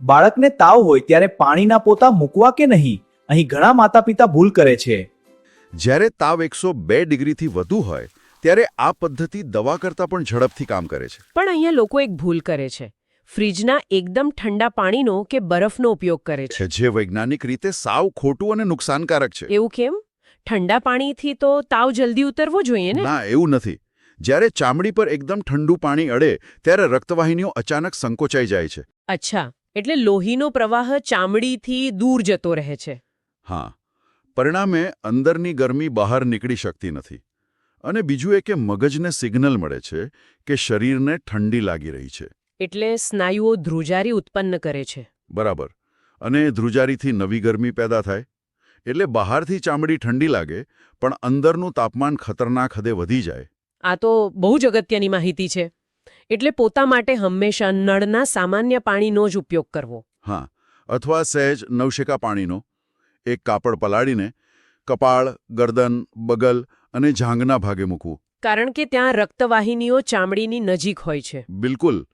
બાળકને તાવ હોય ત્યારે પાણીના પોતા મૂકવા કે નહીં? અહીં ઘણા માતા પિતા ભૂલ કરે છે. જ્યારે તાવ 102 ડિગ્રીથી વધુ હોય ત્યારે આ પદ્ધતિ દવા કરતાં પણ ઝડપથી કામ કરે છે. પણ અહીંયા લોકો એક ભૂલ કરે છે. ફ્રીજના એકદમ ઠંડા પાણીનો કે બરફનો ઉપયોગ કરે છે. જે વૈજ્ઞાનિક રીતે સાવ ખોટું અને નુકસાનકારક છે. એવું કેમ? ઠંડા પાણીથી તો તાવ જલ્દી ઉતરવો જોઈએ ને? ના, એવું નથી. જ્યારે ચામડી પર એકદમ ઠંડુ પાણી અડે ત્યારે રક્તવાહિનીઓ અચાનક સંકોચાઈ જાય છે. અચ્છા, એટલે લોહીનો પ્રવાહ ચામડીથી દૂર જતો રહે છે. હા, પરિણામે અંદરની ગરમી બહાર નીકળી શકતી નથી. અને બીજું એ કે મગજને સિગ્નલ મળે છે કે શરીરને ઠંડી લાગી રહી છે. એટલે સ્નાયુઓ ધ્રુજારી ઉત્પન્ન કરે છે. બરાબર. અને ધ્રુજારીથી નવી ગરમી પેદા થાય. એટલે બહારથી ચામડી ઠંડી લાગે પણ અંદરનું તાપમાન ખતરનાક હદે વધી જાય. આ તો બહુ જ અગત્યની માહિતી છે. એટલે પોતા માટે હંમેશા નળના સામાન્ય પાણીનો જ ઉપયોગ કરવો. હા, અથવા સહેજ નવશેકા પાણીનો એક કાપડ પલાળીને કપાળ, ગરદન, બગલ અને જાંઘના ભાગે મૂકવું. કારણ કે ત્યાં રક્તવાહિનીઓ ચામડીની નજીક હોય છે. બિલકુલ.